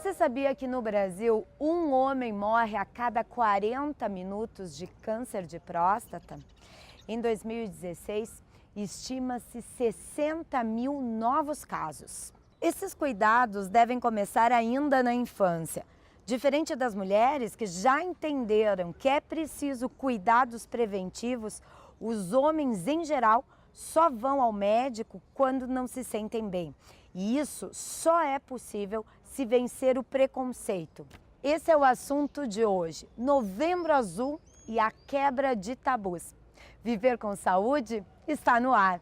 Você sabia que no Brasil, um homem morre a cada 40 minutos de câncer de próstata? Em 2016, estima-se 60 mil novos casos. Esses cuidados devem começar ainda na infância. Diferente das mulheres que já entenderam que é preciso cuidados preventivos, os homens em geral só vão ao médico quando não se sentem bem. E isso só é possível se vencer o preconceito. Esse é o assunto de hoje, Novembro Azul e a quebra de tabus. Viver com saúde está no ar.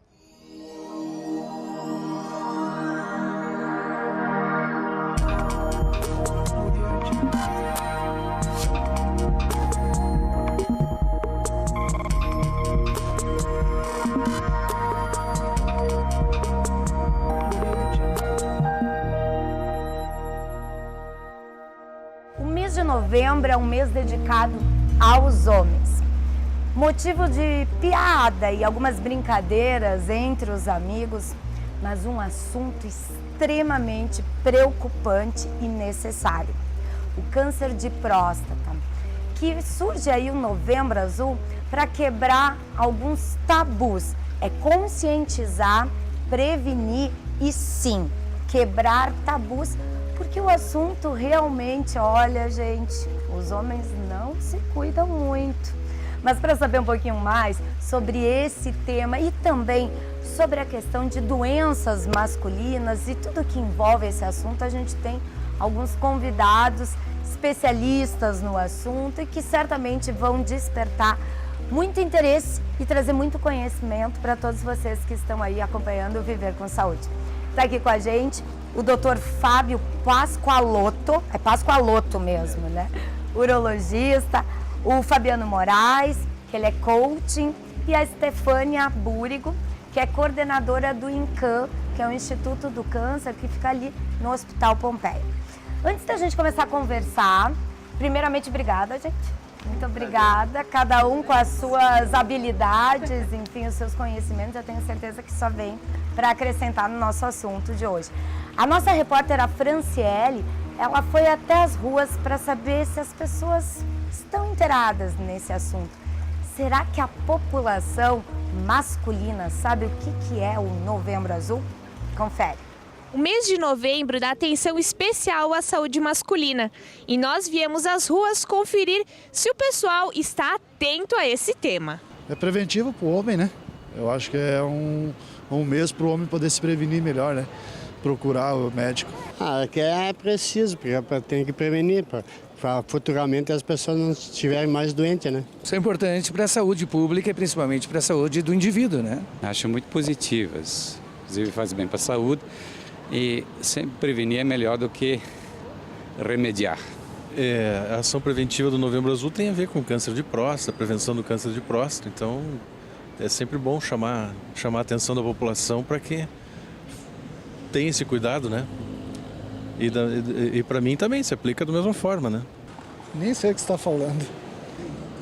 O mês de novembro é um mês dedicado aos homens. Motivo de piada e algumas brincadeiras entre os amigos, mas um assunto extremamente preocupante e necessário. O câncer de próstata, que surge aí o Novembro Azul para quebrar alguns tabus. É conscientizar, prevenir e sim, quebrar tabus, porque o assunto realmente, olha gente, os homens não se cuidam muito. Mas para saber um pouquinho mais sobre esse tema e também sobre a questão de doenças masculinas e tudo que envolve esse assunto, a gente tem alguns convidados especialistas no assunto e que certamente vão despertar muito interesse e trazer muito conhecimento para todos vocês que estão aí acompanhando o Viver com Saúde. Está aqui com a gente o Dr. Fábio Pascoaloto, é Pascoaloto mesmo, né? Urologista, o Fabiano Moraes, que ele é coaching, e a Estefânia Búrigo, que é coordenadora do INCAN, que é o Instituto do Câncer, que fica ali no Hospital Pompeia. Antes da gente começar a conversar, primeiramente, obrigada, gente. Muito obrigada, cada um com as suas habilidades, enfim, os seus conhecimentos, eu tenho certeza que só vem para acrescentar no nosso assunto de hoje. A nossa repórter, a Franciele, ela foi até as ruas para saber se as pessoas estão inteiradas nesse assunto. Será que a população masculina sabe o que é o Novembro Azul? Confere. O mês de novembro dá atenção especial à saúde masculina e nós viemos às ruas conferir se o pessoal está atento a esse tema. É preventivo para o homem, né? Eu acho que é um mês para o homem poder se prevenir melhor, né? Procurar o médico. Que é preciso, porque tem que prevenir, para futuramente as pessoas não estiverem mais doentes, né? Isso é importante para a saúde pública e principalmente para a saúde do indivíduo, né? Acho muito positivas, inclusive faz bem para a saúde e sempre prevenir é melhor do que remediar. A ação preventiva do Novembro Azul tem a ver com câncer de próstata, prevenção do câncer de próstata, então é sempre bom chamar a atenção da população para que tenha esse cuidado, né? E para mim também se aplica da mesma forma, né? Nem sei o que você está falando.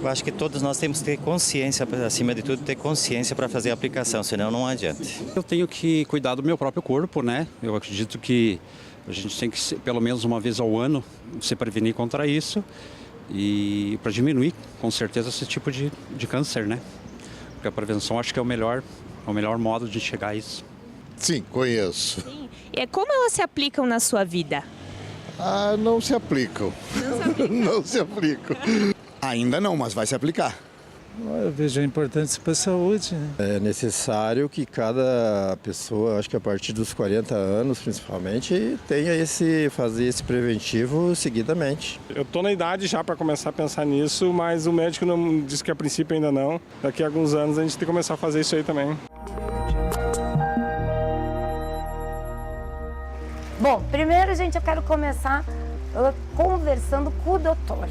Eu acho que todos nós temos que ter consciência, acima de tudo, ter consciência para fazer a aplicação, senão não adianta. Eu tenho que cuidar do meu próprio corpo, né? Eu acredito que a gente tem que, pelo menos uma vez ao ano, se prevenir contra isso e para diminuir, com certeza, esse tipo de câncer, né? Porque a prevenção acho que é o melhor modo de chegar a isso. Sim, conheço. Sim. E como elas se aplicam na sua vida? Não se aplicam. Não se aplicam. Ainda não, mas vai se aplicar. Eu vejo a importância para a saúde, né? É necessário que cada pessoa, acho que a partir dos 40 anos principalmente, tenha fazer esse preventivo seguidamente. Eu estou na idade já para começar a pensar nisso, mas o médico não disse que a princípio ainda não. Daqui a alguns anos a gente tem que começar a fazer isso aí também. Bom, primeiro, gente, eu quero começar conversando com o doutor.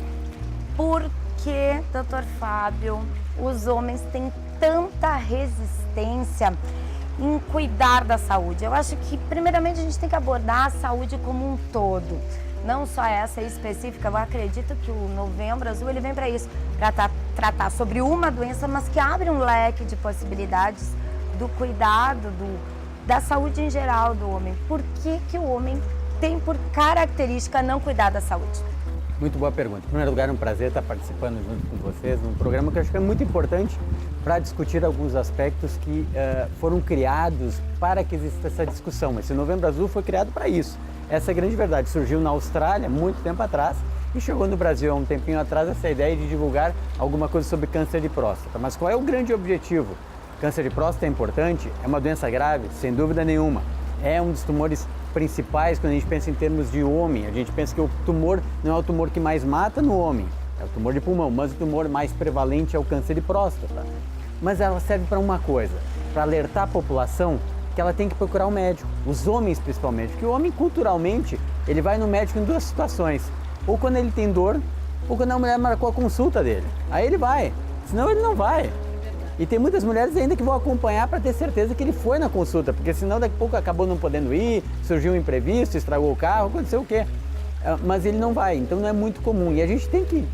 Por que, doutor Fábio, os homens têm tanta resistência em cuidar da saúde? Eu acho que, primeiramente, a gente tem que abordar a saúde como um todo. Não só essa específica, eu acredito que o Novembro Azul ele vem para isso, para tratar sobre uma doença, mas que abre um leque de possibilidades do cuidado, da saúde em geral do homem. Por que o homem tem por característica não cuidar da saúde? Muito boa pergunta. Em primeiro lugar, é um prazer estar participando junto com vocês num programa que eu acho que é muito importante para discutir alguns aspectos que foram criados para que exista essa discussão. Esse Novembro Azul foi criado para isso. Essa é a grande verdade. Surgiu na Austrália muito tempo atrás e chegou no Brasil há um tempinho atrás essa ideia de divulgar alguma coisa sobre câncer de próstata. Mas qual é o grande objetivo? Câncer de próstata é importante? É uma doença grave? Sem dúvida nenhuma. É um dos tumores principais quando a gente pensa em termos de homem. A gente pensa que o tumor não é o tumor que mais mata no homem, é o tumor de pulmão, mas o tumor mais prevalente é o câncer de próstata. Mas ela serve para uma coisa, para alertar a população que ela tem que procurar um médico, os homens principalmente, porque o homem culturalmente, ele vai no médico em duas situações, ou quando ele tem dor, ou quando a mulher marcou a consulta dele. Aí ele vai, senão ele não vai. E tem muitas mulheres ainda que vão acompanhar para ter certeza que ele foi na consulta, porque senão daqui a pouco acabou não podendo ir, surgiu um imprevisto, estragou o carro, aconteceu o quê? Mas ele não vai, então não é muito comum. E a gente tem que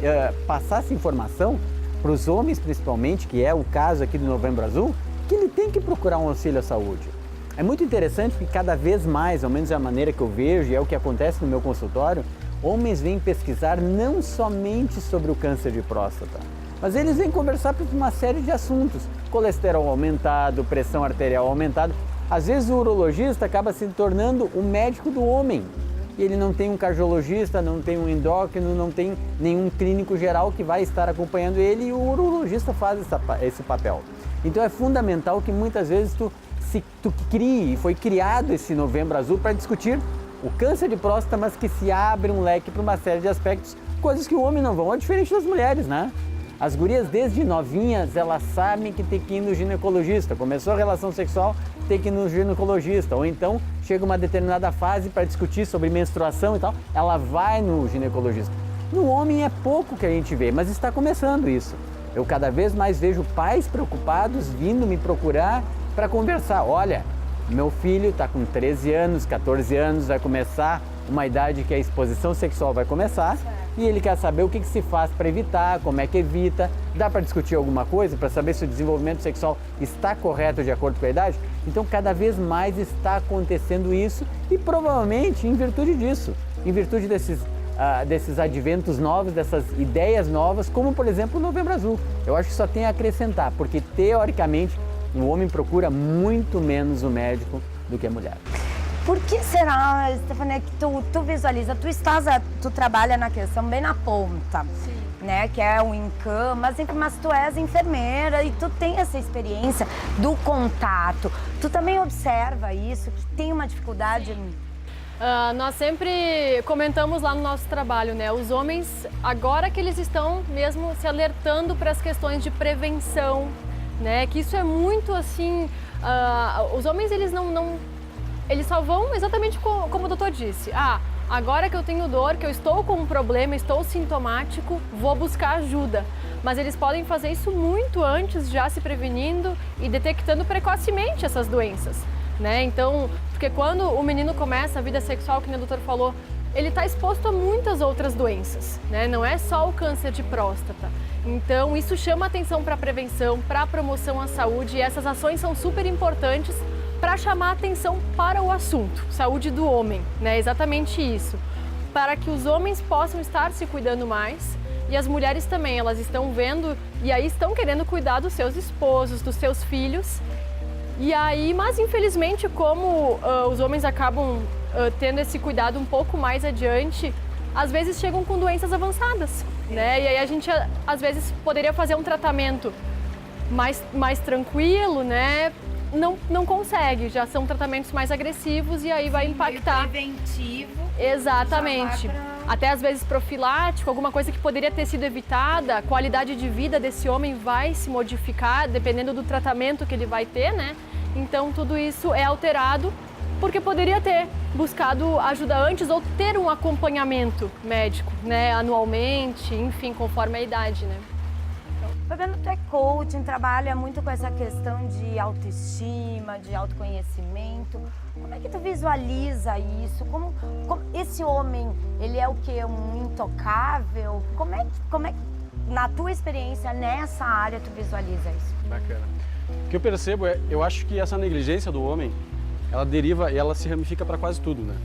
passar essa informação para os homens principalmente, que é o caso aqui do Novembro Azul, que ele tem que procurar um auxílio à saúde. É muito interessante que cada vez mais, ao menos é a maneira que eu vejo e é o que acontece no meu consultório, homens vêm pesquisar não somente sobre o câncer de próstata, mas eles vêm conversar por uma série de assuntos. Colesterol aumentado, pressão arterial aumentada. Às vezes o urologista acaba se tornando o médico do homem. E ele não tem um cardiologista, não tem um endócrino, não tem nenhum clínico geral que vai estar acompanhando ele e o urologista faz esse papel. Então é fundamental que muitas vezes tu crie, foi criado esse Novembro Azul para discutir o câncer de próstata, mas que se abre um leque para uma série de aspectos, coisas que o homem não vão, é diferente das mulheres, né? As gurias, desde novinhas, elas sabem que tem que ir no ginecologista. Começou a relação sexual, tem que ir no ginecologista. Ou então, chega uma determinada fase para discutir sobre menstruação e tal, ela vai no ginecologista. No homem é pouco que a gente vê, mas está começando isso. Eu cada vez mais vejo pais preocupados vindo me procurar para conversar. Olha, meu filho está com 13 anos, 14 anos, vai começar uma idade que a exposição sexual vai começar. E ele quer saber o que se faz para evitar, como é que evita, dá para discutir alguma coisa para saber se o desenvolvimento sexual está correto de acordo com a idade? Então, cada vez mais está acontecendo isso e provavelmente em virtude disso, em virtude desses adventos novos, dessas ideias novas, como por exemplo o Novembro Azul. Eu acho que só tem a acrescentar, porque teoricamente o homem procura muito menos o médico do que a mulher. Por que será, Stefania, que tu visualiza, tu trabalha na questão bem na ponta, sim, né, que é o INCAM, mas tu és enfermeira e tu tem essa experiência do contato. Tu também observa isso, que tem uma dificuldade? Nós sempre comentamos lá no nosso trabalho, né, os homens, agora que eles estão mesmo se alertando para as questões de prevenção, né, que isso é muito assim, os homens eles só vão exatamente como o doutor disse. Agora que eu tenho dor, que eu estou com um problema, estou sintomático, vou buscar ajuda. Mas eles podem fazer isso muito antes, já se prevenindo e detectando precocemente essas doenças, né? Então, porque quando o menino começa a vida sexual, que o doutor falou, ele está exposto a muitas outras doenças, né? Não é só o câncer de próstata. Então, isso chama atenção para a prevenção, para a promoção à saúde e essas ações são super importantes para chamar atenção para o assunto, saúde do homem, né? Exatamente isso. Para que os homens possam estar se cuidando mais e as mulheres também, elas estão vendo e aí estão querendo cuidar dos seus esposos, dos seus filhos. E aí, mas infelizmente, como os homens acabam tendo esse cuidado um pouco mais adiante, às vezes chegam com doenças avançadas, né? E aí a gente, às vezes, poderia fazer um tratamento mais tranquilo, né? Não consegue, já são tratamentos mais agressivos e aí vai impactar. Preventivo. Exatamente. Até às vezes profilático, alguma coisa que poderia ter sido evitada, a qualidade de vida desse homem vai se modificar dependendo do tratamento que ele vai ter, né? Então tudo isso é alterado porque poderia ter buscado ajuda antes ou ter um acompanhamento médico, né? Anualmente, enfim, conforme a idade, né? Fabiano, tu é coaching, trabalha muito com essa questão de autoestima, de autoconhecimento. Como é que tu visualiza isso? Como esse homem, ele é o quê? Um intocável? Como é que, na tua experiência, nessa área, tu visualiza isso? Bacana. O que eu percebo eu acho que essa negligência do homem, ela deriva e ela se ramifica para quase tudo, né?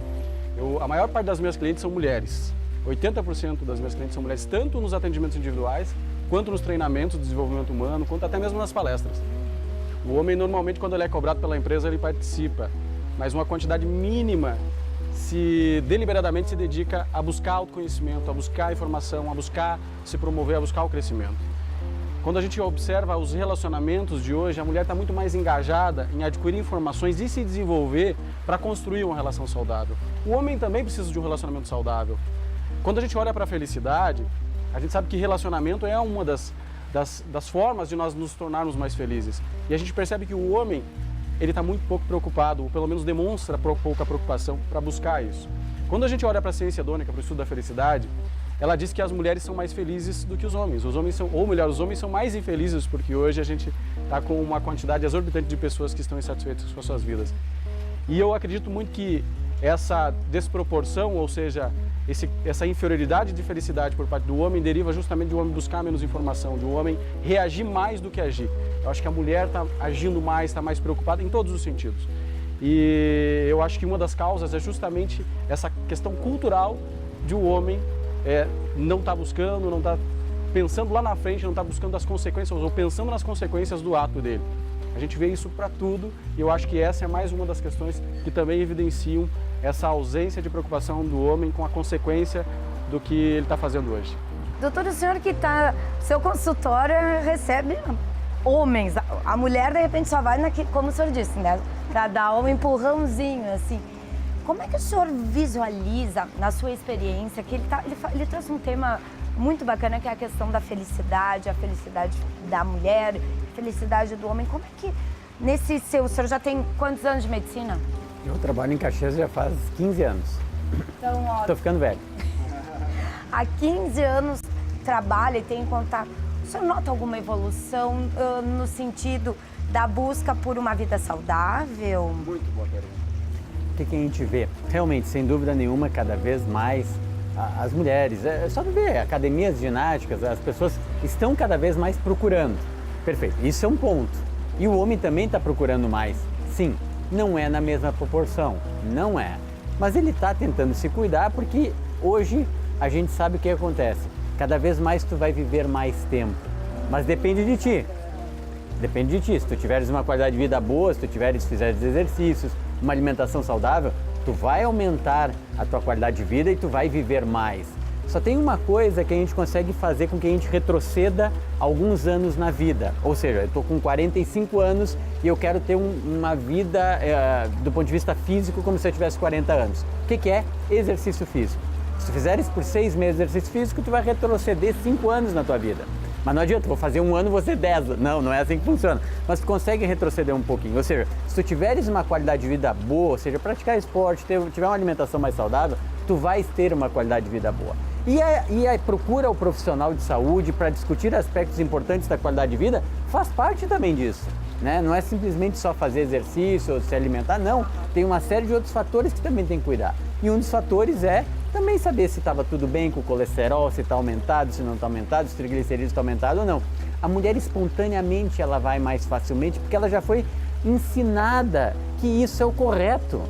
A maior parte das minhas clientes são mulheres. 80% das minhas clientes são mulheres, tanto nos atendimentos individuais, quanto nos treinamentos de desenvolvimento humano, quanto até mesmo nas palestras. O homem, normalmente, quando ele é cobrado pela empresa, ele participa, mas uma quantidade mínima deliberadamente se dedica a buscar autoconhecimento, a buscar informação, a buscar se promover, a buscar o crescimento. Quando a gente observa os relacionamentos de hoje, a mulher está muito mais engajada em adquirir informações e se desenvolver para construir uma relação saudável. O homem também precisa de um relacionamento saudável. Quando a gente olha para a felicidade, a gente sabe que relacionamento é uma das formas de nós nos tornarmos mais felizes. E a gente percebe que o homem, ele está muito pouco preocupado, ou pelo menos demonstra pouca preocupação para buscar isso. Quando a gente olha para a ciência hedônica, para o estudo da felicidade, ela diz que as mulheres são mais felizes do que os homens. Os homens são mais infelizes porque hoje a gente está com uma quantidade exorbitante de pessoas que estão insatisfeitas com as suas vidas. E eu acredito muito que essa desproporção, ou seja, essa inferioridade de felicidade por parte do homem deriva justamente do homem buscar menos informação, do homem reagir mais do que agir. Eu acho que a mulher está agindo mais, está mais preocupada em todos os sentidos. E eu acho que uma das causas é justamente essa questão cultural de o homem não está buscando, não está pensando lá na frente, não está buscando as consequências ou pensando nas consequências do ato dele. A gente vê isso para tudo e eu acho que essa é mais uma das questões que também evidenciam essa ausência de preocupação do homem com a consequência do que ele está fazendo hoje. Doutor, o senhor que está, seu consultório recebe homens, a mulher de repente só vai, como o senhor disse, né, para dar um empurrãozinho, assim. Como é que o senhor visualiza, na sua experiência, que ele trouxe um tema muito bacana, que é a questão da felicidade, a felicidade da mulher, a felicidade do homem. Como é que, o senhor já tem quantos anos de medicina? Eu trabalho em Caxias já faz 15 anos. Então, ó, Tô ficando velho. Há 15 anos trabalha e tem contato. O senhor nota alguma evolução no sentido da busca por uma vida saudável? Muito boa pergunta. O que a gente vê? Realmente, sem dúvida nenhuma, cada vez mais as mulheres, é só ver, academias de ginásticas, as pessoas estão cada vez mais procurando. Perfeito, isso é um ponto. E o homem também está procurando mais. Sim, não é na mesma proporção, não é. Mas ele está tentando se cuidar porque hoje a gente sabe o que acontece. Cada vez mais tu vai viver mais tempo, mas depende de ti. Depende de ti. Se tu tiveres uma qualidade de vida boa, se tu fizeres exercícios, uma alimentação saudável, tu vai aumentar a tua qualidade de vida e tu vai viver mais. Só tem uma coisa que a gente consegue fazer com que a gente retroceda alguns anos na vida. Ou seja, eu estou com 45 anos e eu quero ter uma vida do ponto de vista físico como se eu tivesse 40 anos. O que é? Exercício físico. Se tu fizeres por 6 meses de exercício físico, tu vai retroceder 5 anos na tua vida. Mas não adianta, vou fazer 1 ano, vou ser 10. Não é assim que funciona. Mas tu consegue retroceder um pouquinho. Ou seja, se tu tiveres uma qualidade de vida boa, ou seja, praticar esporte, tiver uma alimentação mais saudável, tu vais ter uma qualidade de vida boa. E a procura o profissional de saúde para discutir aspectos importantes da qualidade de vida faz parte também disso. Né? Não é simplesmente só fazer exercício ou se alimentar, não. Tem uma série de outros fatores que também tem que cuidar. E um dos fatores é também saber se estava tudo bem com o colesterol, se está aumentado, se não está aumentado, se o triglicerídeos está aumentado ou não. A mulher espontaneamente ela vai mais facilmente porque ela já foi ensinada que isso é o correto.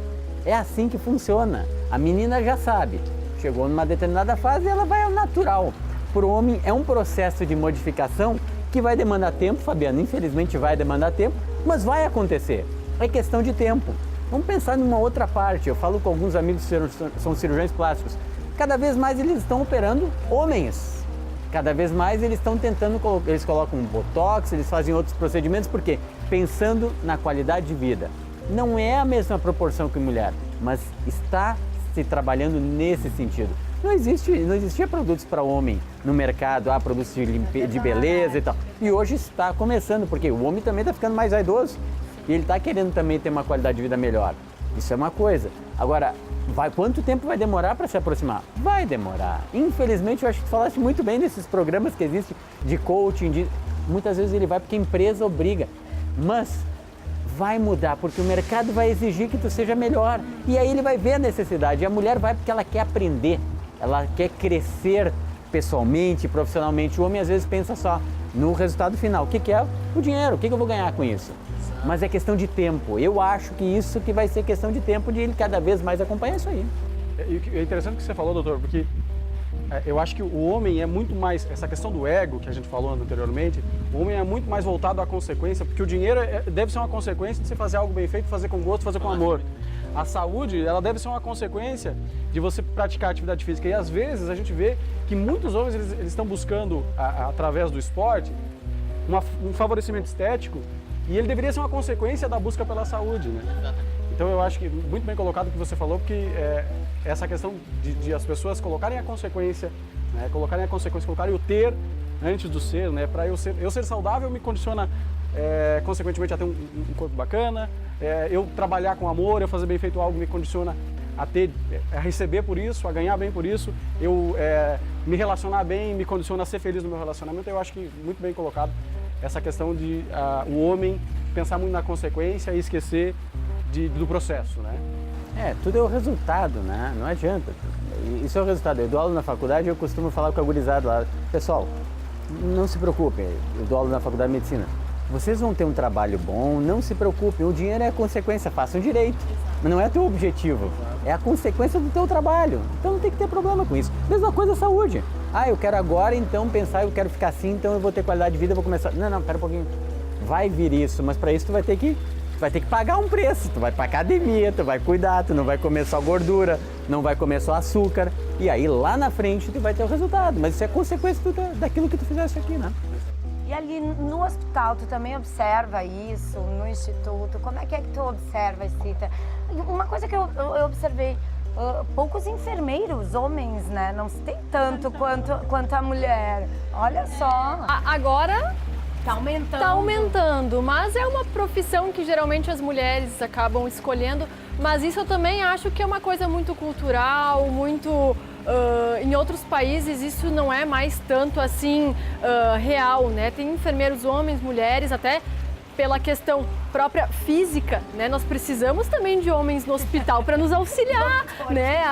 É assim que funciona. A menina já sabe. Chegou numa determinada fase e ela vai ao natural. Para o homem é um processo de modificação que vai demandar tempo, Fabiano. Infelizmente vai demandar tempo, mas vai acontecer. É questão de tempo. Vamos pensar numa outra parte. Eu falo com alguns amigos que são cirurgiões plásticos. Cada vez mais eles estão operando homens. Cada vez mais eles estão tentando, eles colocam botox, eles fazem outros procedimentos, por quê? Pensando na qualidade de vida. Não é a mesma proporção que mulher, mas está se trabalhando nesse sentido. Não existia produtos para homem no mercado, produtos de beleza e tal. E hoje está começando, porque o homem também está ficando mais vaidoso. E ele está querendo também ter uma qualidade de vida melhor. Isso é uma coisa. Agora, quanto tempo vai demorar para se aproximar? Vai demorar. Infelizmente, eu acho que tu falaste muito bem desses programas que existem de coaching. Muitas vezes ele vai porque a empresa obriga. Mas vai mudar, porque o mercado vai exigir que tu seja melhor. E aí ele vai ver a necessidade. E a mulher vai porque ela quer aprender. Ela quer crescer pessoalmente, profissionalmente. O homem às vezes pensa só no resultado final. O que é? O dinheiro. O que eu vou ganhar com isso? Mas é questão de tempo. Eu acho que isso que vai ser questão de tempo de ele cada vez mais acompanhar isso aí. É interessante o que você falou, doutor, porque eu acho que o homem é muito mais, essa questão do ego que a gente falou anteriormente, o homem é muito mais voltado à consequência, porque o dinheiro deve ser uma consequência de você fazer algo bem feito, fazer com gosto, fazer com amor. A saúde, ela deve ser uma consequência de você praticar atividade física. E às vezes a gente vê que muitos homens eles estão buscando, através do esporte, um favorecimento estético, e ele deveria ser uma consequência da busca pela saúde, né? Então eu acho que muito bem colocado o que você falou, porque essa questão de as pessoas colocarem a consequência, né? Colocarem o ter antes do ser, né? Para eu ser saudável me condiciona consequentemente a ter um corpo bacana, eu trabalhar com amor, eu fazer bem feito algo me condiciona a receber por isso, a ganhar bem por isso, eu me relacionar bem me condiciona a ser feliz no meu relacionamento. Eu acho que muito bem colocado essa questão de o homem pensar muito na consequência e esquecer do processo, né? Tudo é o resultado, né? Não adianta. Isso é o resultado. Eu dou aula na faculdade e eu costumo falar com a gurizada lá. Pessoal, não se preocupem. Eu dou aula na faculdade de medicina. Vocês vão ter um trabalho bom, não se preocupem. O dinheiro é a consequência, façam direito. Mas não é teu objetivo. É a consequência do teu trabalho. Então não tem que ter problema com isso. Mesma coisa a saúde. Eu quero agora então pensar, eu quero ficar assim, então eu vou ter qualidade de vida, eu vou começar... Não, pera um pouquinho. Vai vir isso, mas para isso tu vai ter que pagar um preço, tu vai pra academia, tu vai cuidar, tu não vai comer só gordura, não vai comer só açúcar, e aí lá na frente tu vai ter o resultado, mas isso é consequência daquilo que tu fizeste aqui, né? E ali no hospital, tu também observa isso, no instituto, como é que tu observa, Cita? Uma coisa que eu observei, poucos enfermeiros, homens, né? Não se tem tanto quanto a mulher, olha só. Agora... Tá aumentando, mas é uma profissão que geralmente as mulheres acabam escolhendo, mas isso eu também acho que é uma coisa muito cultural, muito... em outros países isso não é mais tanto assim real, né? Tem enfermeiros homens, mulheres, até pela questão própria física, né? Nós precisamos também de homens no hospital para nos auxiliar, né?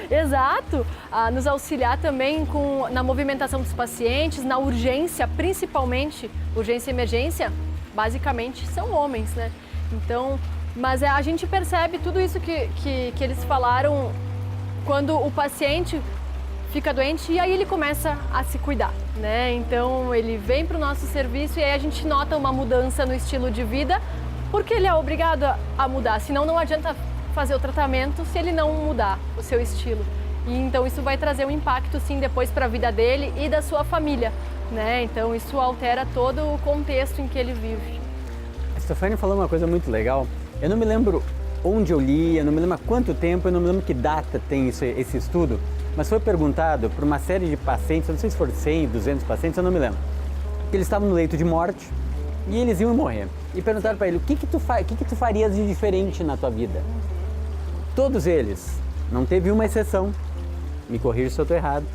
Exato, nos auxiliar também na movimentação dos pacientes, na urgência, principalmente urgência e emergência, basicamente são homens, né? Então, mas a gente percebe tudo isso que eles falaram quando o paciente fica doente e aí ele começa a se cuidar, né? Então ele vem para o nosso serviço e aí a gente nota uma mudança no estilo de vida, porque ele é obrigado a mudar, senão não adianta fazer o tratamento se ele não mudar o seu estilo. E então isso vai trazer um impacto sim depois para a vida dele e da sua família, né? Então isso altera todo o contexto em que ele vive. A Stefania falou uma coisa muito legal. Eu não me lembro onde eu li, eu não me lembro há quanto tempo, eu não me lembro que data tem esse estudo, mas foi perguntado por uma série de pacientes, eu não sei se foram 100, 200 pacientes, eu não me lembro, que eles estavam no leito de morte e eles iam morrer. E perguntaram para ele, o que tu farias de diferente na tua vida? Todos eles, não teve uma exceção, me corrija se eu estou errado,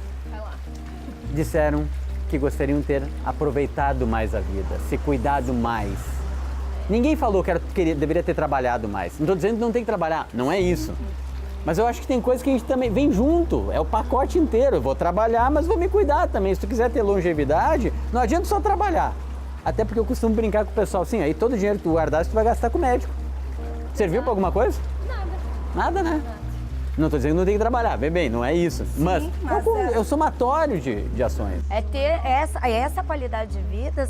disseram que gostariam de ter aproveitado mais a vida, se cuidado mais. Ninguém falou que deveria ter trabalhado mais. Não estou dizendo que não tem que trabalhar, não é isso. Mas eu acho que tem coisas que a gente também vem junto, é o pacote inteiro. Eu vou trabalhar, mas vou me cuidar também. Se tu quiser ter longevidade, não adianta só trabalhar. Até porque eu costumo brincar com o pessoal assim, aí todo o dinheiro que tu guardasse, tu vai gastar com o médico. Serviu para alguma coisa? Nada, né? Não estou dizendo que não tem que trabalhar, bem, não é isso. Sim, mas é um somatório de ações. É ter essa qualidade de vida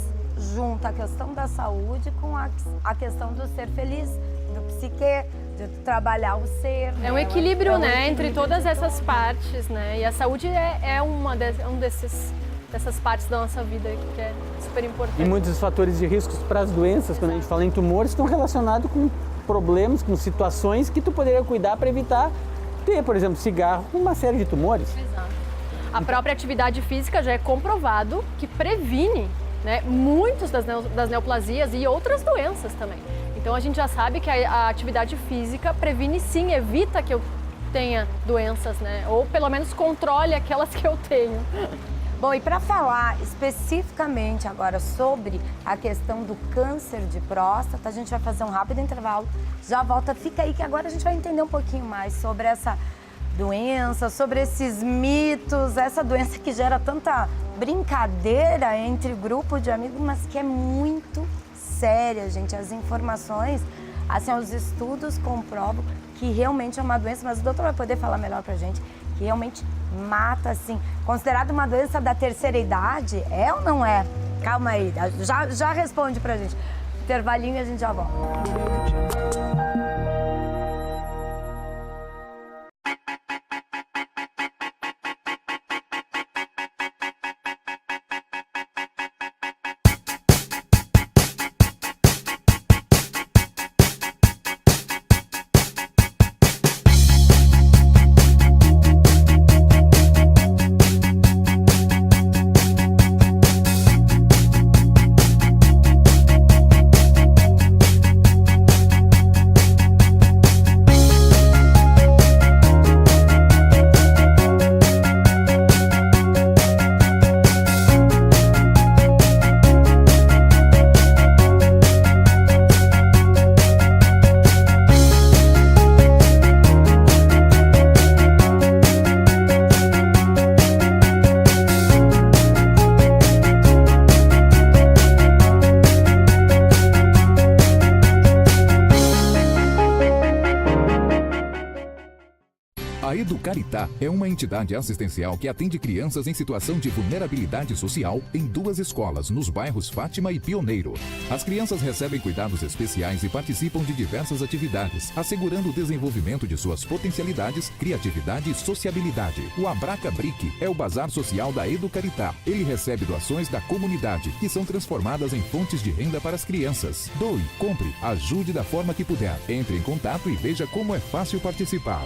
junto à questão da saúde com a questão do ser feliz, do psique, de trabalhar o ser. É um equilíbrio, né, entre todas essas partes, né? E a saúde é dessas partes da nossa vida que é super importante. E muitos dos fatores de riscos para as doenças, quando a gente fala em tumores, estão relacionados com problemas, com situações que tu poderia cuidar para evitar ter, por exemplo, cigarro, uma série de tumores. Exato. A própria atividade física já é comprovado que previne, né, muitas das neoplasias e outras doenças também. Então a gente já sabe que a atividade física previne sim, evita que eu tenha doenças, né? Ou pelo menos controle aquelas que eu tenho. Bom, e para falar especificamente agora sobre a questão do câncer de próstata, a gente vai fazer um rápido intervalo, já volta, fica aí que agora a gente vai entender um pouquinho mais sobre essa doença, sobre esses mitos, essa doença que gera tanta brincadeira entre grupo de amigos, mas que é muito séria, gente. As informações, assim, os estudos comprovam que realmente é uma doença, mas o doutor vai poder falar melhor pra gente, que realmente mata, assim. Considerado uma doença da terceira idade, é ou não é? Calma aí, já responde pra gente. Intervalinho e a gente já volta. A Educaritá é uma entidade assistencial que atende crianças em situação de vulnerabilidade social em 2 escolas, nos bairros Fátima e Pioneiro. As crianças recebem cuidados especiais e participam de diversas atividades, assegurando o desenvolvimento de suas potencialidades, criatividade e sociabilidade. O Abraca Bric é o bazar social da Educaritá. Ele recebe doações da comunidade, que são transformadas em fontes de renda para as crianças. Doe, compre, ajude da forma que puder. Entre em contato e veja como é fácil participar.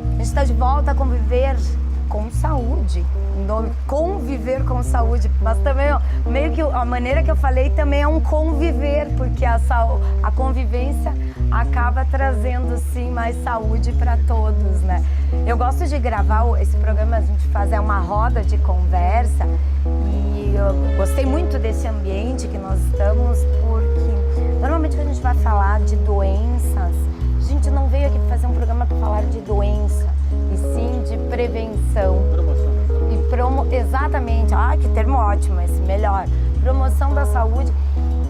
A gente está de volta a conviver com saúde, conviver com saúde, mas também meio que a maneira que eu falei também é um conviver, porque a convivência acaba trazendo sim mais saúde para todos, né? Eu gosto de gravar esse programa, a gente fazer uma roda de conversa e eu gostei muito desse ambiente que nós estamos, porque normalmente quando a gente vai falar de doenças, a gente não veio aqui para fazer um programa para falar de doença, e sim de prevenção. Promoção. Exatamente, que termo ótimo esse, melhor. Promoção da saúde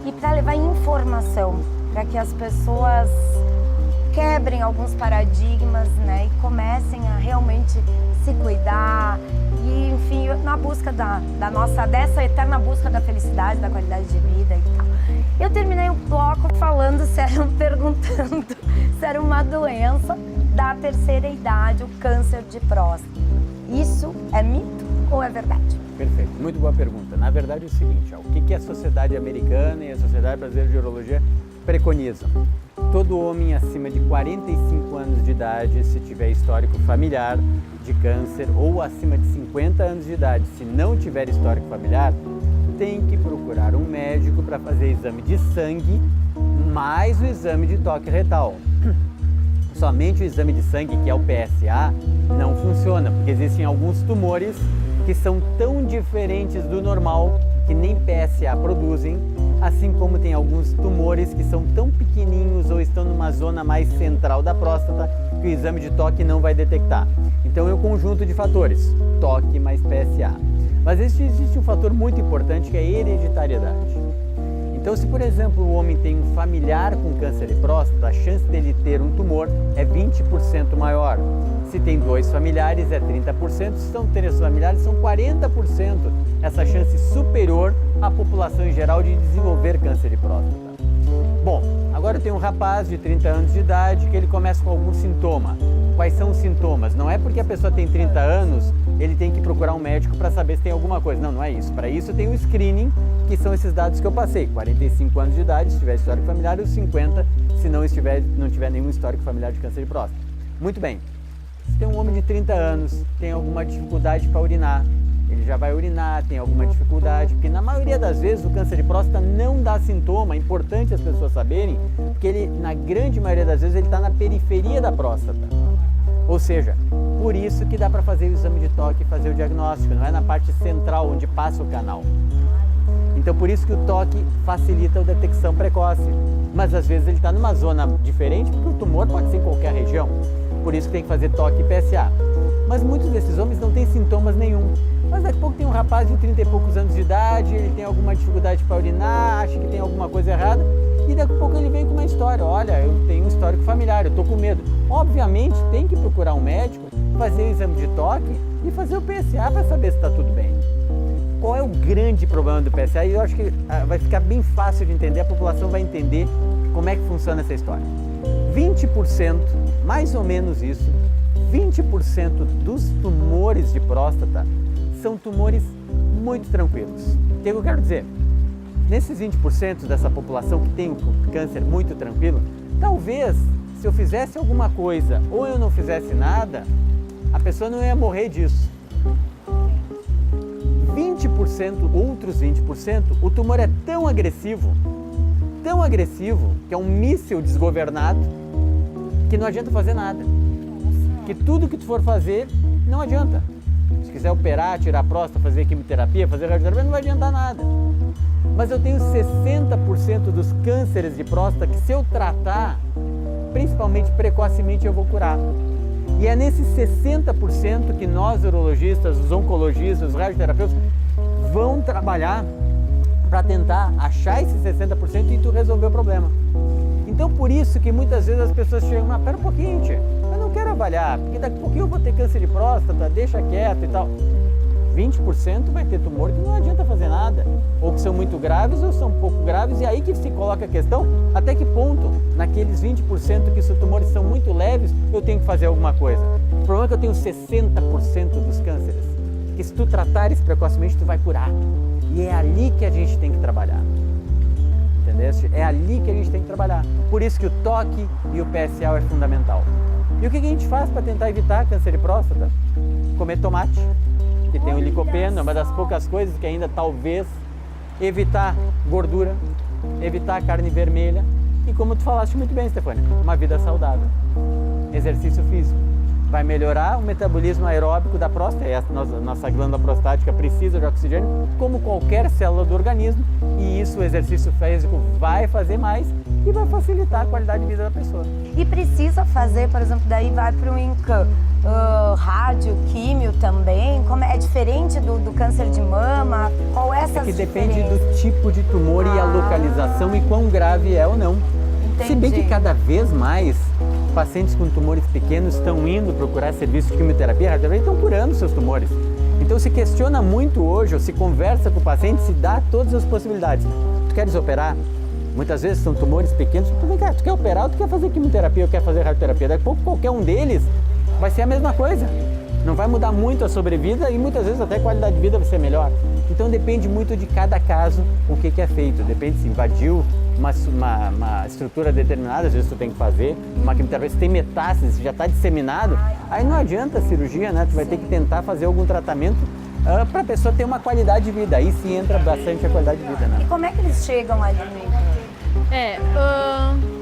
e para levar informação, para que as pessoas quebrem alguns paradigmas, né, e comecem a realmente se cuidar e, enfim, na busca dessa eterna busca da felicidade, da qualidade de vida e tal. Eu terminei o bloco perguntando se era uma doença da terceira idade, o câncer de próstata. Isso é mito ou é verdade? Perfeito, muito boa pergunta. Na verdade é o seguinte, o que a Sociedade Americana e a Sociedade Brasileira de Urologia preconizam? Todo homem acima de 45 anos de idade, se tiver histórico familiar de câncer, ou acima de 50 anos de idade, se não tiver histórico familiar, tem que procurar um médico para fazer exame de sangue mais o exame de toque retal. Somente o exame de sangue, que é o PSA, não funciona, porque existem alguns tumores que são tão diferentes do normal que nem PSA produzem, assim como tem alguns tumores que são tão pequenininhos ou estão numa zona mais central da próstata que o exame de toque não vai detectar. Então é um conjunto de fatores, toque mais PSA. Mas existe um fator muito importante que é a hereditariedade. Então, se por exemplo o homem tem um familiar com câncer de próstata, a chance dele ter um tumor é 20% maior. Se tem 2 familiares é 30%, se são 3 familiares são 40%. Essa chance superior à população em geral de desenvolver câncer de próstata. Bom, agora eu tenho um rapaz de 30 anos de idade que ele começa com algum sintoma. Quais são os sintomas? Não é porque a pessoa tem 30 anos, ele tem que procurar um médico para saber se tem alguma coisa. Não, não é isso. Para isso tem o screening, que são esses dados que eu passei. 45 anos de idade, se tiver histórico familiar, e os 50, se não tiver nenhum histórico familiar de câncer de próstata. Muito bem. Se tem um homem de 30 anos, tem alguma dificuldade para urinar, ele já vai urinar, tem alguma dificuldade, porque na maioria das vezes o câncer de próstata não dá sintoma, é importante as pessoas saberem, porque ele, na grande maioria das vezes, ele está na periferia da próstata. Ou seja, por isso que dá para fazer o exame de toque e fazer o diagnóstico, não é na parte central, onde passa o canal. Então, por isso que o toque facilita a detecção precoce. Mas, às vezes, ele está numa zona diferente, porque o tumor pode ser em qualquer região. Por isso que tem que fazer toque e PSA. Mas muitos desses homens não têm sintomas nenhum. Mas daqui a pouco tem um rapaz de 30 e poucos anos de idade, ele tem alguma dificuldade para urinar, acha que tem alguma coisa errada, e daqui a pouco ele vem com uma história, olha, eu tenho um histórico familiar, eu estou com medo. Obviamente tem que procurar um médico, fazer o exame de toque e fazer o PSA para saber se está tudo bem. Qual é o grande problema do PSA? E eu acho que vai ficar bem fácil de entender, a população vai entender como é que funciona essa história. 20%, mais ou menos isso, 20% dos tumores de próstata são tumores muito tranquilos. O que eu quero dizer? Nesses 20% dessa população que tem o câncer muito tranquilo, talvez se eu fizesse alguma coisa ou eu não fizesse nada, a pessoa não ia morrer disso. 20%, outros 20%, o tumor é tão agressivo, que é um míssil desgovernado, que não adianta fazer nada. Que tudo que tu for fazer, não adianta. Se quiser operar, tirar a próstata, fazer quimioterapia, fazer radioterapia, não vai adiantar nada. Mas eu tenho 60% dos cânceres de próstata que, se eu tratar, principalmente precocemente, eu vou curar. E é nesses 60% que nós, urologistas, os oncologistas, os radioterapeutas, vão trabalhar para tentar achar esses 60% e tu resolver o problema. Então, por isso que muitas vezes as pessoas chegam, mas pera um pouquinho, tia, eu não quero avaliar, porque daqui a pouquinho eu vou ter câncer de próstata, deixa quieto e tal. 20% vai ter tumor que não adianta fazer nada, ou que são muito graves ou são pouco graves, e aí que se coloca a questão, até que ponto, naqueles 20% que os tumores são muito leves, eu tenho que fazer alguma coisa. O problema é que eu tenho 60% dos cânceres, que se tu tratares precocemente, tu vai curar. E é ali que a gente tem que trabalhar. Entendeste? É ali que a gente tem que trabalhar. Por isso que o toque e o PSA é fundamental. E o que a gente faz para tentar evitar câncer de próstata? Comer tomate, que tem o licopeno, é uma das poucas coisas que ainda talvez, evitar gordura, evitar carne vermelha e, como tu falaste muito bem, Stefânia, uma vida saudável. Exercício físico. Vai melhorar o metabolismo aeróbico da próstata, e a nossa glândula prostática precisa de oxigênio, como qualquer célula do organismo, e isso o exercício físico vai fazer mais e vai facilitar a qualidade de vida da pessoa. E precisa fazer, por exemplo, daí vai para o INCAN, rádio, químio também? Como é diferente do câncer de mama? Qual é essa diferença? É que depende do tipo de tumor e a localização e quão grave é ou não. Entendi. Se bem que cada vez mais pacientes com tumores pequenos estão indo procurar serviço de quimioterapia, radioterapia, estão curando seus tumores. Então se questiona muito hoje, ou se conversa com o paciente, se dá todas as possibilidades. Tu queres operar? Muitas vezes são tumores pequenos, tu quer operar ou tu quer fazer quimioterapia ou quer fazer radioterapia? Daqui a pouco qualquer um deles vai ser a mesma coisa. Não vai mudar muito a sobrevida e muitas vezes até a qualidade de vida vai ser melhor. Então depende muito de cada caso o que é feito. Depende se invadiu uma estrutura determinada, às vezes tu tem que fazer uma quimioterapia, se tem metástase, se já está disseminado, aí não adianta a cirurgia, né? Tu vai ter que tentar fazer algum tratamento para a pessoa ter uma qualidade de vida. Aí sim entra bastante a qualidade de vida, né? E como é que eles chegam ali?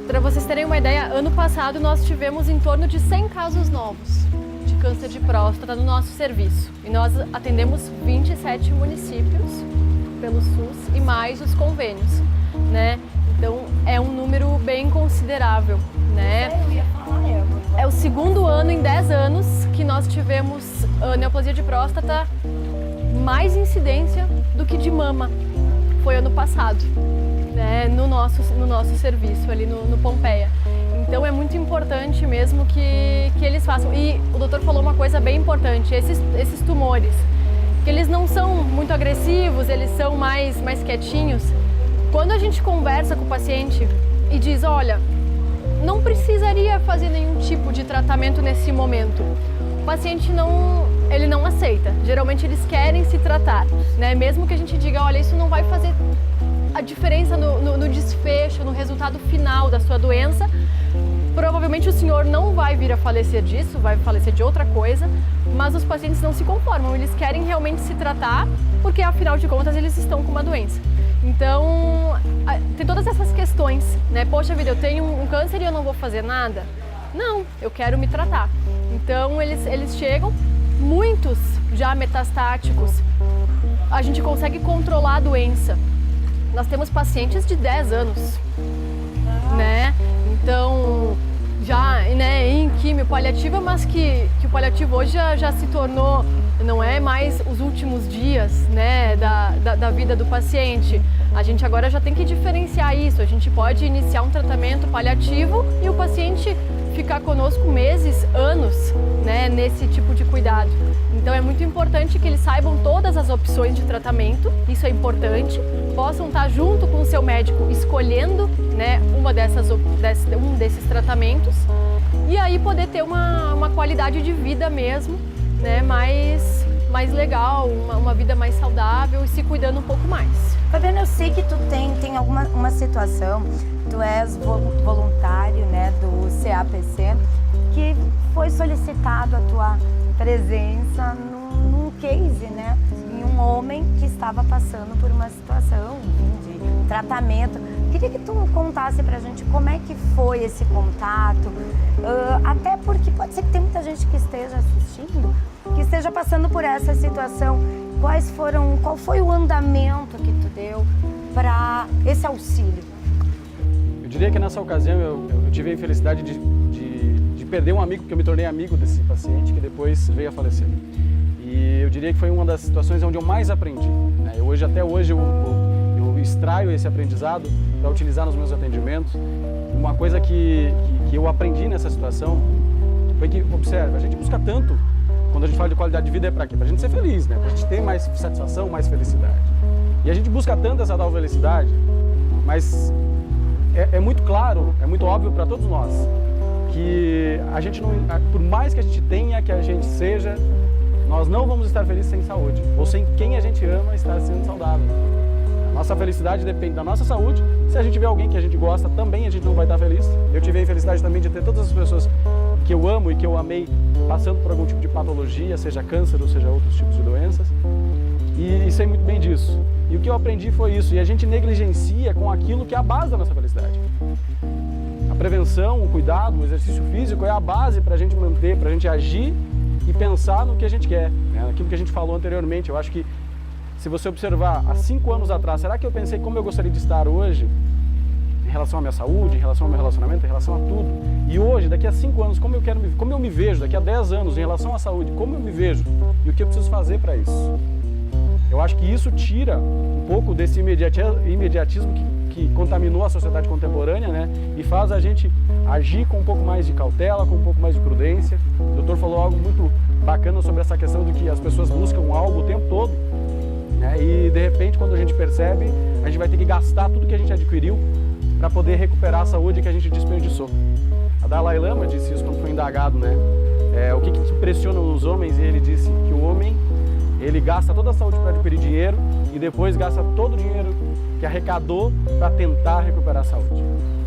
Para vocês terem uma ideia, ano passado nós tivemos em torno de 100 casos novos de câncer de próstata no nosso serviço. E nós atendemos 27 municípios pelo SUS e mais os convênios, né? Então é um número bem considerável, né? É o segundo ano em 10 anos que nós tivemos neoplasia de próstata mais incidência do que de mama. Foi ano passado, né? No nosso serviço ali no Pompeia. Então é muito importante mesmo que eles façam. E o doutor falou uma coisa bem importante, esses tumores, que eles não são muito agressivos, eles são mais quietinhos. Quando a gente conversa com o paciente e diz, olha, não precisaria fazer nenhum tipo de tratamento nesse momento, o paciente ele não aceita. Geralmente eles querem se tratar, né? Mesmo que a gente diga, olha, isso não vai fazer a diferença no desfecho, no resultado final da sua doença, provavelmente o senhor não vai vir a falecer disso, vai falecer de outra coisa, mas os pacientes não se conformam, eles querem realmente se tratar, porque afinal de contas eles estão com uma doença. Então, tem todas essas questões, né? Poxa vida, eu tenho um câncer e eu não vou fazer nada? Não, eu quero me tratar. Então, eles chegam, muitos já metastáticos, a gente consegue controlar a doença. Nós temos pacientes de 10 anos, né? Então, já, né, em quimio paliativa, mas que o paliativo hoje já se tornou, não é mais os últimos dias, né, da vida do paciente. A gente agora já tem que diferenciar isso. A gente pode iniciar um tratamento paliativo e o paciente ficar conosco meses, anos, né, nesse tipo de cuidado. Então é muito importante que eles saibam todas as opções de tratamento, isso é importante, possam estar junto com o seu médico escolhendo, né, um desses tratamentos e aí poder ter uma qualidade de vida mesmo, né, mais legal, uma vida mais saudável e se cuidando um pouco mais. Fabiana, eu sei que tu tem uma situação, tu és voluntário, né, do CAPC, que foi solicitado a tua presença num case, né, em um homem que estava passando por uma situação de tratamento. Queria que tu contasse pra gente como é que foi esse contato, até porque pode ser que tem muita gente que esteja assistindo, que esteja passando por essa situação. Qual foi o andamento que tu deu para esse auxílio? Eu diria que nessa ocasião eu tive a infelicidade de perder um amigo, porque eu me tornei amigo desse paciente que depois veio a falecer. E eu diria que foi uma das situações onde eu mais aprendi, né? Até hoje eu extraio esse aprendizado para utilizar nos meus atendimentos. Uma coisa que eu aprendi nessa situação foi que, observe, a gente busca tanto, quando a gente fala de qualidade de vida, é para quê? Para a gente ser feliz, né? Para a gente ter mais satisfação, mais felicidade. E a gente busca tanto essa tal felicidade, mas é muito claro, é muito óbvio para todos nós que a gente não, por mais que a gente tenha, que a gente seja, nós não vamos estar felizes sem saúde, ou sem quem a gente ama estar sendo saudável. Nossa felicidade depende da nossa saúde. Se a gente vê alguém que a gente gosta, também a gente não vai estar feliz. Eu tive a infelicidade também de ter todas as pessoas que eu amo e que eu amei passando por algum tipo de patologia, seja câncer ou seja outros tipos de doenças. E sei muito bem disso. E o que eu aprendi foi isso. E a gente negligencia com aquilo que é a base da nossa felicidade. A prevenção, o cuidado, o exercício físico é a base para a gente manter, para a gente agir e pensar no que a gente quer, né? Naquilo que a gente falou anteriormente. Eu acho que se você observar, há 5 anos atrás, será que eu pensei como eu gostaria de estar hoje? Em relação à minha saúde, em relação ao meu relacionamento, em relação a tudo. E hoje, daqui a 5 anos, como eu me vejo, daqui a 10 anos, em relação à saúde, como eu me vejo e o que eu preciso fazer para isso. Eu acho que isso tira um pouco desse imediatismo que contaminou a sociedade contemporânea, né? E faz a gente agir com um pouco mais de cautela, com um pouco mais de prudência. O doutor falou algo muito bacana sobre essa questão de que as pessoas buscam algo o tempo todo, né? E de repente, quando a gente percebe, a gente vai ter que gastar tudo que a gente adquiriu para poder recuperar a saúde que a gente desperdiçou. A Dalai Lama disse isso quando foi indagado, né? O que impressiona os homens? E ele disse que o homem, ele gasta toda a saúde para adquirir dinheiro e depois gasta todo o dinheiro que arrecadou para tentar recuperar a saúde.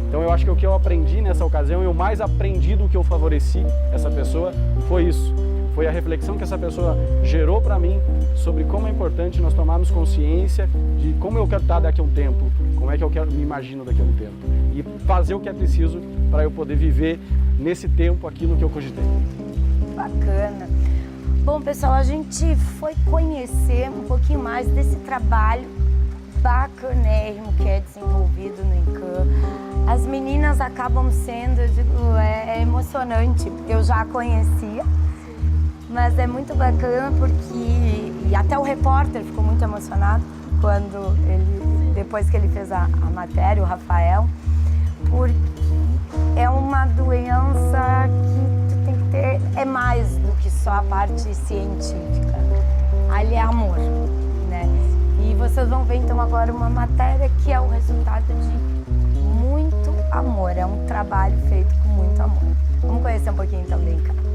Então eu acho que o que eu aprendi nessa ocasião, eu mais aprendi do que eu favoreci essa pessoa, foi isso. Foi a reflexão que essa pessoa gerou para mim sobre como é importante nós tomarmos consciência de como eu quero estar daqui a um tempo, como é que eu me imagino daqui a um tempo. E fazer o que é preciso para eu poder viver nesse tempo aquilo que eu cogitei. Bacana. Bom, pessoal, a gente foi conhecer um pouquinho mais desse trabalho bacanérrimo que é desenvolvido no INCAN. As meninas acabam sendo, eu digo, é emocionante, porque eu já conhecia, mas é muito bacana porque, e até o repórter ficou muito emocionado quando depois que ele fez a matéria, o Rafael, porque é uma doença que tu tem que ter, é mais do que só a parte científica. Ali é amor, né? E vocês vão ver então agora uma matéria que é o resultado de muito amor, é um trabalho feito com muito amor. Vamos conhecer um pouquinho também, cara.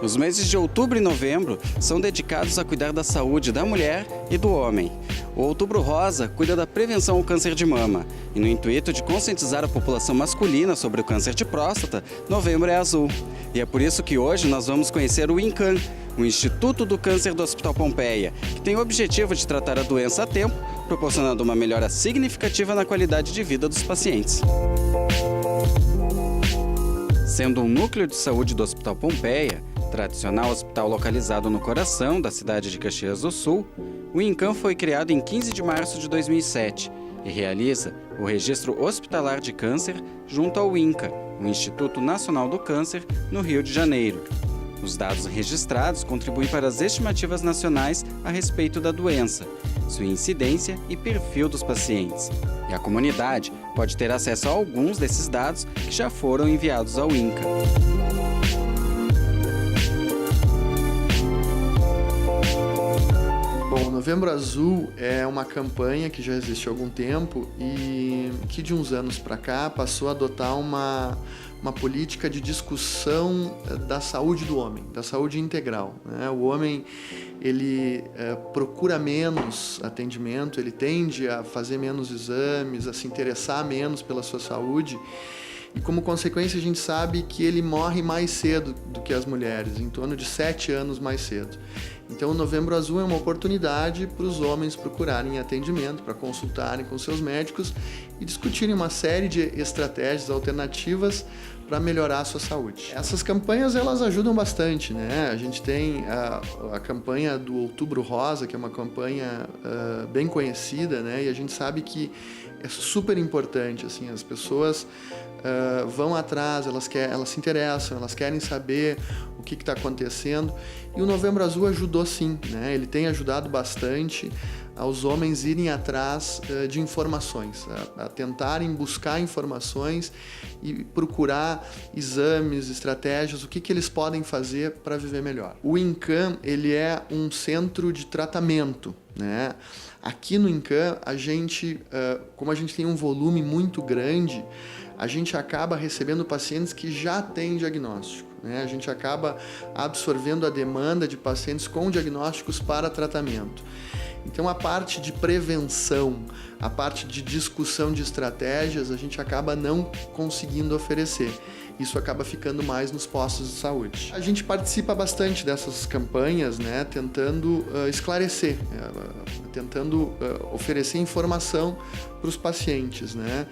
Os meses de outubro e novembro são dedicados a cuidar da saúde da mulher e do homem. O Outubro Rosa cuida da prevenção ao câncer de mama. E no intuito de conscientizar a população masculina sobre o câncer de próstata, novembro é azul. E é por isso que hoje nós vamos conhecer o INCAN, o Instituto do Câncer do Hospital Pompeia, que tem o objetivo de tratar a doença a tempo, proporcionando uma melhora significativa na qualidade de vida dos pacientes. Sendo um núcleo de saúde do Hospital Pompeia, tradicional hospital localizado no coração da cidade de Caxias do Sul, o INCAN foi criado em 15 de março de 2007 e realiza o Registro Hospitalar de Câncer junto ao INCA, o Instituto Nacional do Câncer, no Rio de Janeiro. Os dados registrados contribuem para as estimativas nacionais a respeito da doença, sua incidência e perfil dos pacientes. E a comunidade pode ter acesso a alguns desses dados que já foram enviados ao INCA. Bom, o Novembro Azul é uma campanha que já existe há algum tempo e que de uns anos para cá passou a adotar uma política de discussão da saúde do homem, da saúde integral, né? O homem, ele procura menos atendimento, ele tende a fazer menos exames, a se interessar menos pela sua saúde e, como consequência, a gente sabe que ele morre mais cedo do que as mulheres, em torno de 7 anos mais cedo. Então, o Novembro Azul é uma oportunidade para os homens procurarem atendimento, para consultarem com seus médicos e discutirem uma série de estratégias alternativas para melhorar a sua saúde. Essas campanhas, elas ajudam bastante, né? A gente tem a campanha do Outubro Rosa, que é uma campanha bem conhecida, né? E a gente sabe que é super importante, assim, as pessoas vão atrás, elas se interessam, elas querem saber o que está acontecendo. E o Novembro Azul ajudou sim, né? Ele tem ajudado bastante aos homens irem atrás de informações, a tentarem buscar informações e procurar exames, estratégias, o que eles podem fazer para viver melhor. O INCAM, ele é um centro de tratamento, né? Aqui no INCAM, a gente, como a gente tem um volume muito grande, a gente acaba recebendo pacientes que já têm diagnóstico, né? A gente acaba absorvendo a demanda de pacientes com diagnósticos para tratamento. Então, a parte de prevenção, a parte de discussão de estratégias, a gente acaba não conseguindo oferecer. Isso acaba ficando mais nos postos de saúde. A gente participa bastante dessas campanhas, né, tentando esclarecer, tentando oferecer informação para os pacientes, né?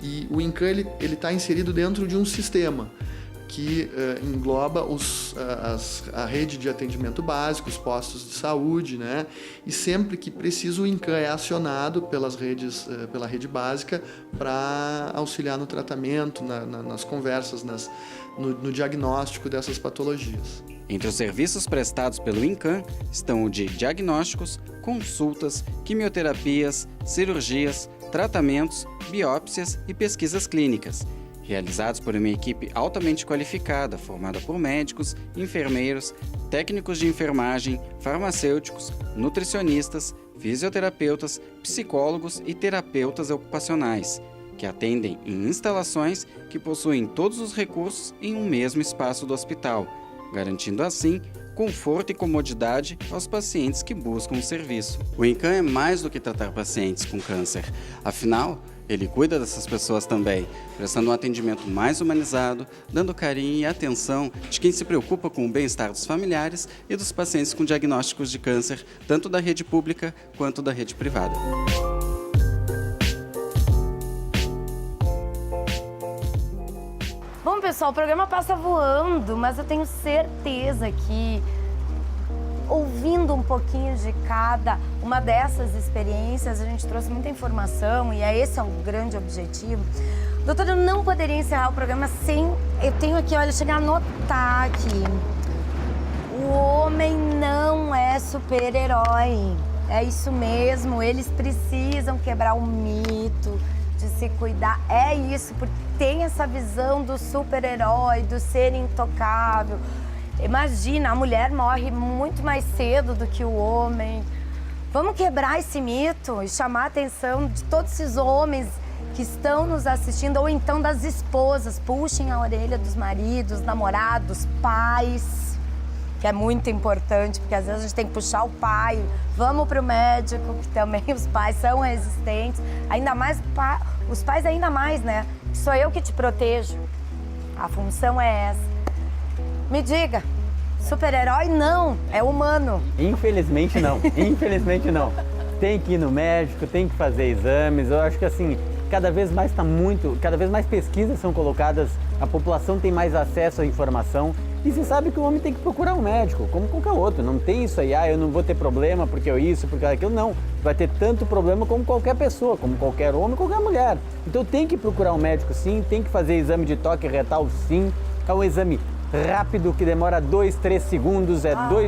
E o INCAM, ele está inserido dentro de um sistema que engloba a rede de atendimento básico, os postos de saúde, né? E sempre que precisa, o INCAM é acionado pela rede básica para auxiliar no tratamento, nas conversas, no diagnóstico dessas patologias. Entre os serviços prestados pelo INCAM estão o de diagnósticos, consultas, quimioterapias, cirurgias, tratamentos, biópsias e pesquisas clínicas, realizados por uma equipe altamente qualificada, formada por médicos, enfermeiros, técnicos de enfermagem, farmacêuticos, nutricionistas, fisioterapeutas, psicólogos e terapeutas ocupacionais, que atendem em instalações que possuem todos os recursos em um mesmo espaço do hospital, garantindo assim conforto e comodidade aos pacientes que buscam o serviço. O INCAM é mais do que tratar pacientes com câncer. Afinal, ele cuida dessas pessoas também, prestando um atendimento mais humanizado, dando carinho e atenção de quem se preocupa com o bem-estar dos familiares e dos pacientes com diagnósticos de câncer, tanto da rede pública quanto da rede privada. Bom, pessoal, o programa passa voando, mas eu tenho certeza que, ouvindo um pouquinho de cada uma dessas experiências, a gente trouxe muita informação e esse é o grande objetivo. Doutora, eu não poderia encerrar o programa sem... Eu tenho aqui, olha, chegar a anotar aqui. O homem não é super-herói. É isso mesmo, eles precisam quebrar o mito de se cuidar. É isso, porque tem essa visão do super-herói, do ser intocável. Imagina, a mulher morre muito mais cedo do que o homem. Vamos quebrar esse mito e chamar a atenção de todos esses homens que estão nos assistindo, ou então das esposas. Puxem a orelha dos maridos, namorados, pais, que é muito importante, porque às vezes a gente tem que puxar o pai. Vamos para o médico, que também os pais são resistentes. Ainda mais, os pais ainda mais, né? Sou eu que te protejo. A função é essa. Me diga, super-herói não, é humano. Infelizmente não, infelizmente não. Tem que ir no médico, tem que fazer exames. Eu acho que assim, cada vez mais pesquisas são colocadas, a população tem mais acesso à informação E se sabe que o homem tem que procurar um médico, como qualquer outro. Não tem isso aí, eu não vou ter problema porque eu isso, porque aquilo. Não, vai ter tanto problema como qualquer pessoa, como qualquer homem, qualquer mulher. Então tem que procurar um médico sim, tem que fazer exame de toque retal sim. É um exame rápido que demora 2, 3 segundos,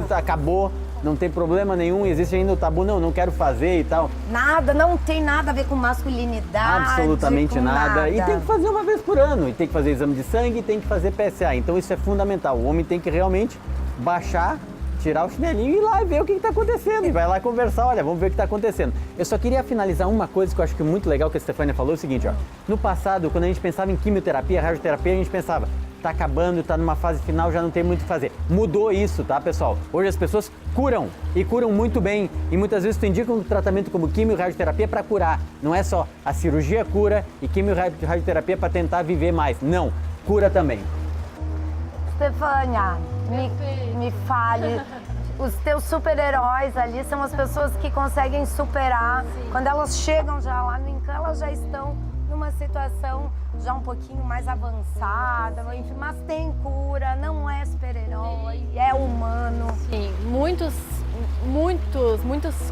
acabou. Não tem problema nenhum, existe ainda o tabu, não quero fazer e tal. Nada, não tem nada a ver com masculinidade. Absolutamente com nada. E tem que fazer uma vez por ano, e tem que fazer exame de sangue, e tem que fazer PSA. Então isso é fundamental. O homem tem que realmente baixar, tirar o chinelinho e ir lá e ver o que está acontecendo. E vai lá conversar, olha, vamos ver o que está acontecendo. Eu só queria finalizar uma coisa que eu acho que é muito legal que a Stefânia falou, é o seguinte, ó. No passado, quando a gente pensava em quimioterapia, radioterapia, a gente pensava, tá acabando, tá numa fase final, já não tem muito o que fazer. Mudou isso, tá, pessoal? Hoje as pessoas curam e curam muito bem. E muitas vezes tu indicam um tratamento como quimio e radioterapia para curar. Não é só a cirurgia cura e quimio e radioterapia para tentar viver mais. Não, cura também. Stefânia, me fale. Os teus super-heróis ali são as pessoas que conseguem superar. Sim. Quando elas chegam já lá no INCAN, elas já estão numa situação já um pouquinho mais avançada, enfim, mas tem cura, não é super-herói, é humano. Sim, muitos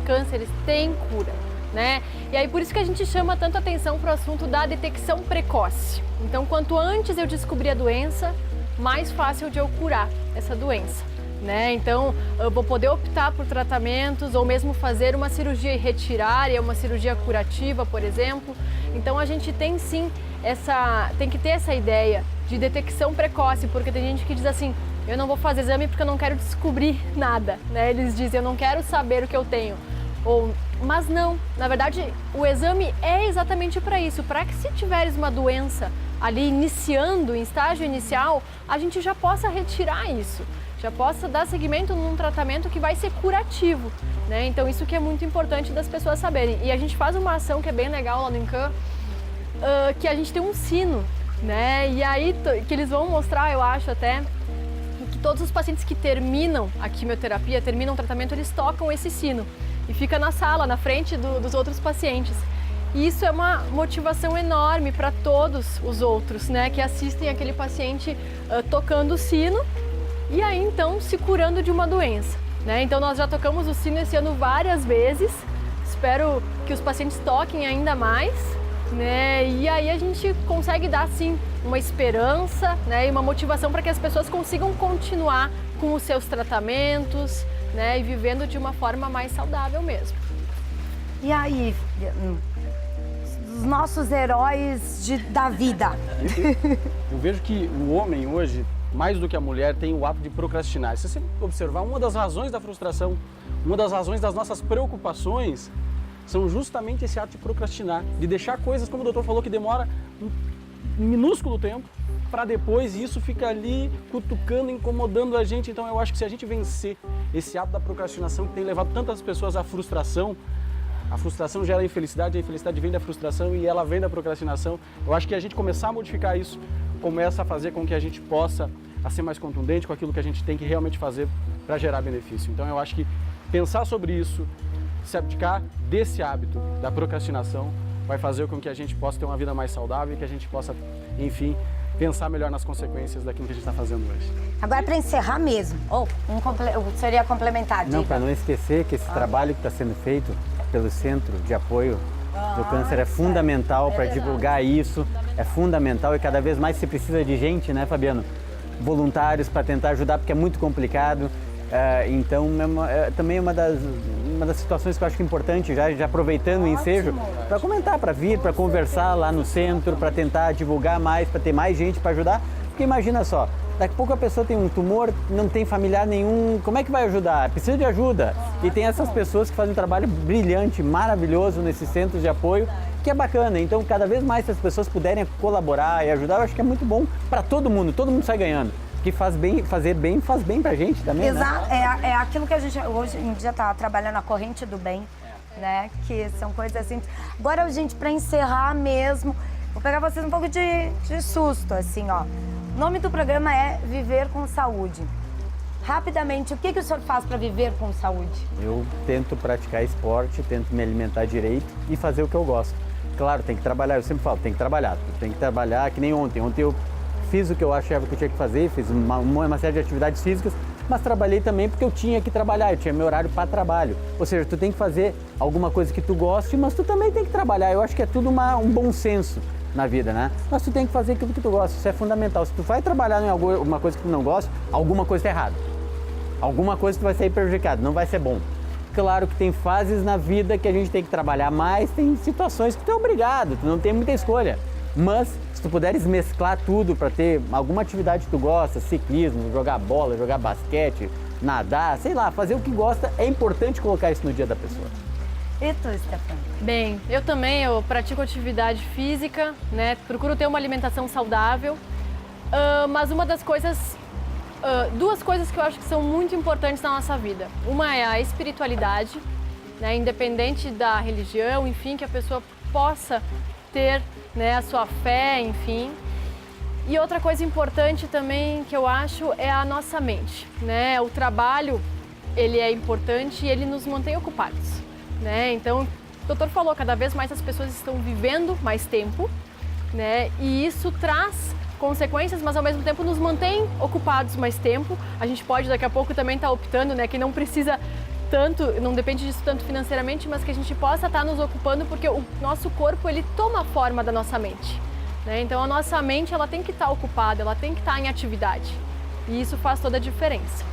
cânceres têm cura, né? E aí por isso que a gente chama tanto atenção para o assunto da detecção precoce. Então, quanto antes eu descobrir a doença, mais fácil de eu curar essa doença. Né? Então, eu vou poder optar por tratamentos ou mesmo fazer uma cirurgia e retirar, uma cirurgia curativa, por exemplo. Então, a gente tem sim tem que ter essa ideia de detecção precoce, porque tem gente que diz assim, eu não vou fazer exame porque eu não quero descobrir nada, né? Eles dizem, eu não quero saber o que eu tenho. Mas não, na verdade, o exame é exatamente para isso, para que se tiveres uma doença ali iniciando, em estágio inicial, a gente já possa retirar isso. Já possa dar seguimento num tratamento que vai ser curativo, né? Então isso que é muito importante das pessoas saberem. E a gente faz uma ação que é bem legal lá no INCAN, que a gente tem um sino, né? E aí que eles vão mostrar, eu acho até, que todos os pacientes que terminam a quimioterapia, terminam o tratamento, eles tocam esse sino e fica na sala, na frente dos outros pacientes. E isso é uma motivação enorme para todos os outros, né? Que assistem aquele paciente tocando o sino e aí então se curando de uma doença, né? Então nós já tocamos o sino esse ano várias vezes, espero que os pacientes toquem ainda mais, né? E aí a gente consegue dar sim uma esperança, né? E uma motivação para que as pessoas consigam continuar com os seus tratamentos, né? E vivendo de uma forma mais saudável mesmo. E aí, os nossos heróis da vida? Eu vejo que o homem hoje, mais do que a mulher, tem o hábito de procrastinar. Se você observar, uma das razões da frustração, uma das razões das nossas preocupações, são justamente esse ato de procrastinar, de deixar coisas, como o doutor falou, que demora um minúsculo tempo, para depois, e isso fica ali cutucando, incomodando a gente. Então eu acho que se a gente vencer esse ato da procrastinação que tem levado tantas pessoas à frustração, a frustração gera infelicidade, a infelicidade vem da frustração e ela vem da procrastinação. Eu acho que a gente começar a modificar isso, começa a fazer com que a gente possa ser mais contundente com aquilo que a gente tem que realmente fazer para gerar benefício. Então eu acho que pensar sobre isso, se abdicar desse hábito da procrastinação, vai fazer com que a gente possa ter uma vida mais saudável e que a gente possa, enfim, pensar melhor nas consequências daquilo que a gente está fazendo hoje. Agora, para encerrar mesmo, seria complementar, Não, para não esquecer que esse trabalho que está sendo feito pelo Centro de Apoio do Câncer é fundamental para divulgar isso, é fundamental e cada vez mais se precisa de gente, né, Fabiano? Voluntários para tentar ajudar, porque é muito complicado. Então, também é uma das situações que eu acho que é importante, já aproveitando o ensejo, para comentar, para vir, para conversar lá no centro, para tentar divulgar mais, para ter mais gente para ajudar. Porque imagina só, daqui a pouco a pessoa tem um tumor, não tem familiar nenhum, como é que vai ajudar? Precisa de ajuda. E tem essas pessoas que fazem um trabalho brilhante, maravilhoso nesses centros de apoio, que é bacana. Então, cada vez mais se as pessoas puderem colaborar e ajudar, eu acho que é muito bom para todo mundo sai ganhando. Que fazer bem faz bem pra gente também, Exato. Né? É aquilo que a gente hoje em dia está trabalhando, a corrente do bem, né? Que são coisas assim. Agora, gente, para encerrar mesmo, vou pegar vocês um pouco de susto, assim, ó. O nome do programa é Viver com Saúde. Rapidamente, o que o senhor faz para viver com saúde? Eu tento praticar esporte, tento me alimentar direito e fazer o que eu gosto. Claro, tem que trabalhar, eu sempre falo, tem que trabalhar, que nem ontem. Ontem eu fiz o que eu achava que eu tinha que fazer, fiz uma série de atividades físicas, mas trabalhei também porque eu tinha que trabalhar, eu tinha meu horário para trabalho. Ou seja, tu tem que fazer alguma coisa que tu goste, mas tu também tem que trabalhar. Eu acho que é tudo um bom senso na vida, né? Mas tu tem que fazer aquilo que tu gosta, isso é fundamental. Se tu vai trabalhar em alguma coisa que tu não gosta, alguma coisa está errada. Alguma coisa tu vai sair prejudicado, não vai ser bom. Claro que tem fases na vida que a gente tem que trabalhar mais, tem situações que tu é obrigado, tu não tem muita escolha. Mas se tu puderes mesclar tudo para ter alguma atividade que tu gosta, ciclismo, jogar bola, jogar basquete, nadar, sei lá, fazer o que gosta, é importante colocar isso no dia da pessoa. E tu, Stefania? Bem, eu pratico atividade física, né? Procuro ter uma alimentação saudável, mas duas coisas que eu acho que são muito importantes na nossa vida. Uma é a espiritualidade, né? Independente da religião, enfim, que a pessoa possa ter, né, a sua fé, enfim. E outra coisa importante também que eu acho é a nossa mente, né? O trabalho, ele é importante e ele nos mantém ocupados, né? Então, o doutor falou, cada vez mais as pessoas estão vivendo mais tempo, né? E isso traz consequências, mas ao mesmo tempo nos mantém ocupados mais tempo. A gente pode daqui a pouco também estar optando, né, que não precisa tanto, não depende disso tanto financeiramente, mas que a gente possa estar nos ocupando, porque o nosso corpo, ele toma a forma da nossa mente, né? Então a nossa mente, ela tem que estar ocupada, ela tem que estar em atividade. E isso faz toda a diferença.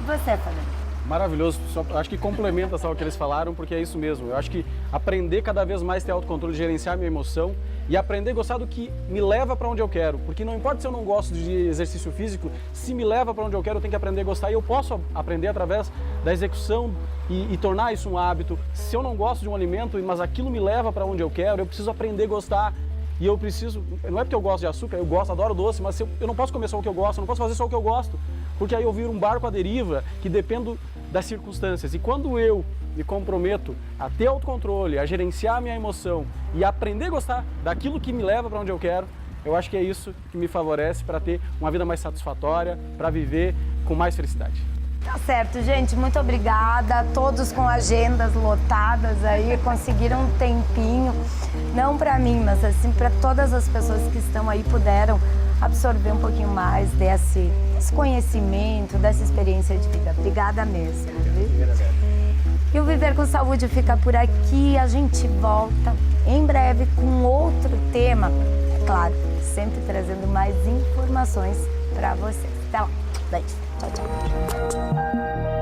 Você, Fábio? Maravilhoso, acho que complementa só o que eles falaram, porque é isso mesmo. Eu acho que aprender cada vez mais a ter autocontrole, gerenciar minha emoção e aprender a gostar do que me leva para onde eu quero. Porque não importa se eu não gosto de exercício físico, se me leva para onde eu quero, eu tenho que aprender a gostar. E eu posso aprender através da execução e tornar isso um hábito. Se eu não gosto de um alimento, mas aquilo me leva para onde eu quero, eu preciso aprender a gostar. E eu preciso, não é porque eu gosto de açúcar, eu gosto, adoro doce, mas eu não posso comer só o que eu gosto, eu não posso fazer só o que eu gosto, porque aí eu viro um barco à deriva que dependo das circunstâncias. E quando eu me comprometo a ter autocontrole, a gerenciar a minha emoção e aprender a gostar daquilo que me leva para onde eu quero, eu acho que é isso que me favorece para ter uma vida mais satisfatória, para viver com mais felicidade. Tá certo, gente. Muito obrigada. Todos com agendas lotadas aí, conseguiram um tempinho. Não para mim, mas assim para todas as pessoas que estão aí, puderam absorver um pouquinho mais desse conhecimento, dessa experiência de vida. Obrigada mesmo. E o Viver com Saúde fica por aqui. A gente volta em breve com outro tema. É claro, sempre trazendo mais informações para vocês. Até lá. Beijo. Tchau, tchau.